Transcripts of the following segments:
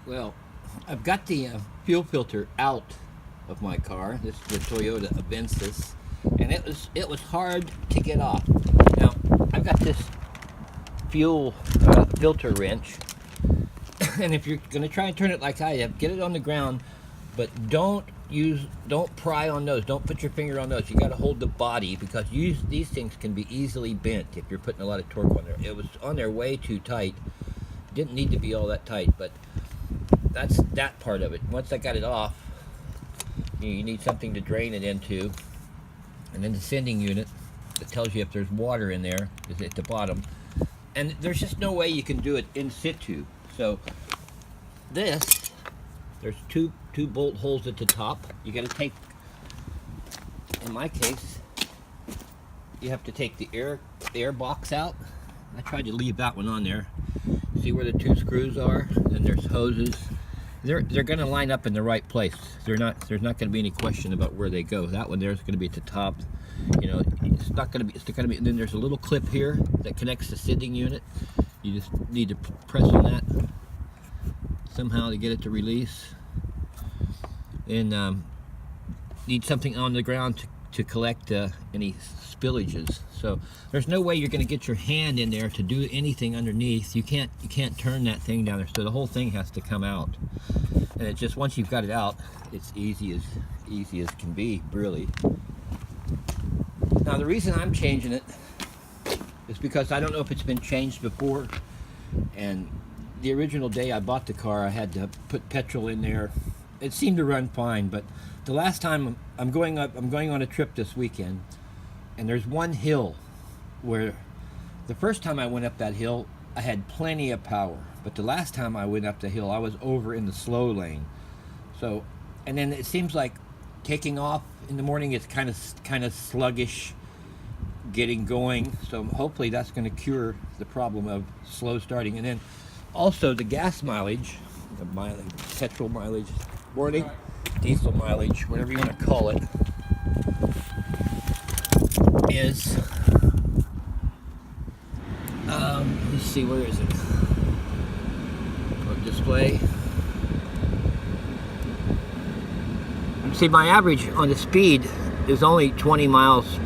Well, I've got the fuel filter out of my car. This is the Toyota Aventis, and it was hard to get off. Now I've got this fuel filter wrench, and if you're going to try and turn it like I have, get it on the ground, but don't pry on those. Don't put your finger on those. You got to hold the body, because these things can be easily bent if you're putting a lot of torque on there. It was on there way too tight. Didn't need to be all that tight, but that's that part of it. Once I got it off, you need something to drain it into, and then the sending unit that tells you if there's water in there is at the bottom. And there's just no way you can do it in situ. So there's two bolt holes at the top. You got to take, in my case, you have to take the air box out. I tried to leave that one on there. See where the two screws are? Then there's hoses. They're going to line up in the right place. There's not going to be any question about where they go. That one there's going to be at the top. You know, it's not going to be. It's going to be. And then there's a little clip here that connects the sending unit. You just need to press on that somehow to get it to release. And need something on the ground to collect any spillages. So there's no way you're going to get your hand in there to do anything underneath. You can't turn that thing down there. So the whole thing has to come out. And it just, once you've got it out, it's easy as can be, really. Now the reason I'm changing it is because I don't know if it's been changed before. And the original day I bought the car, I had to put petrol in there. It seemed to run fine, but the last time I'm going on a trip this weekend, and there's one hill where the first time I went up that hill, I had plenty of power, but the last time I went up the hill, I was over in the slow lane. So, and then it seems like taking off in the morning, it's kind of sluggish getting going. So hopefully that's going to cure the problem of slow starting. And then also the gas mileage, petrol mileage, morning, diesel mileage, whatever you want to call it, is let's see, where is it? Display. See, my average on the speed is only 20 miles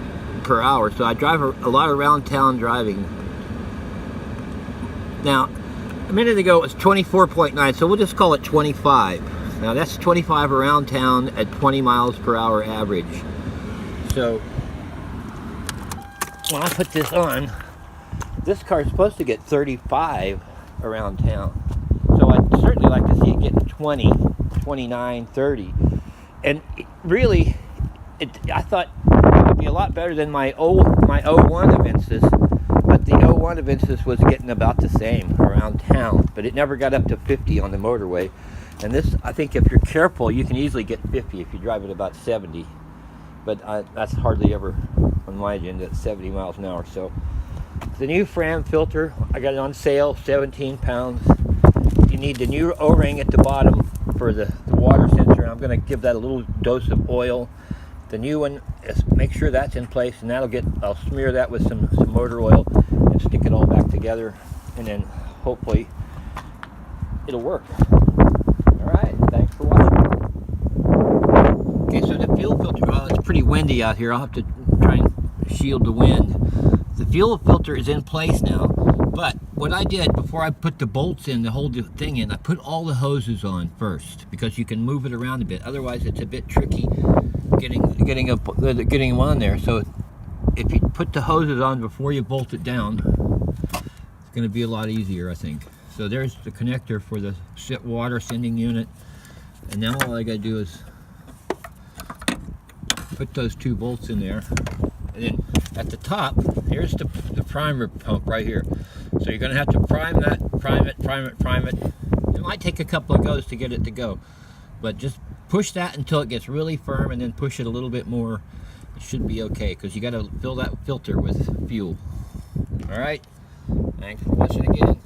per hour, so I drive a lot around town driving. Now, a minute ago it was 24.9, so we'll just call it 25. Now that's 25 around town at 20 miles per hour average. So when I put this on, this car is supposed to get 35 around town. So I'd certainly like to see it get 20, 29, 30. And really, I thought it would be a lot better than my 01 Aventis, but the 01 Aventis was getting about the same around town, but it never got up to 50 on the motorway. And this, I think if you're careful, you can easily get 50 if you drive at about 70. But that's hardly ever on my agenda at 70 miles an hour. So the new Fram filter, I got it on sale, 17 pounds. You need the new O-ring at the bottom for the water sensor. I'm going to give that a little dose of oil. The new one, make sure that's in place, and I'll smear that with some motor oil and stick it all back together, and then hopefully it'll work. Alright, thanks for watching. Okay, so the fuel filter, it's pretty windy out here. I'll have to try and shield the wind. The fuel filter is in place now, but what I did before I put the bolts in, the whole thing in, I put all the hoses on first, because you can move it around a bit. Otherwise it's a bit tricky getting them on there. So if you put the hoses on before you bolt it down, it's going to be a lot easier, I think. So there's the connector for the water sending unit, and now all I got to do is put those two bolts in there, and then at the top, here's the primer pump right here. So you're going to have to prime that, prime it. It might take a couple of goes to get it to go, but just push that until it gets really firm, and then push it a little bit more. It should be okay, because you got to fill that filter with fuel. All right, thanks for watching again.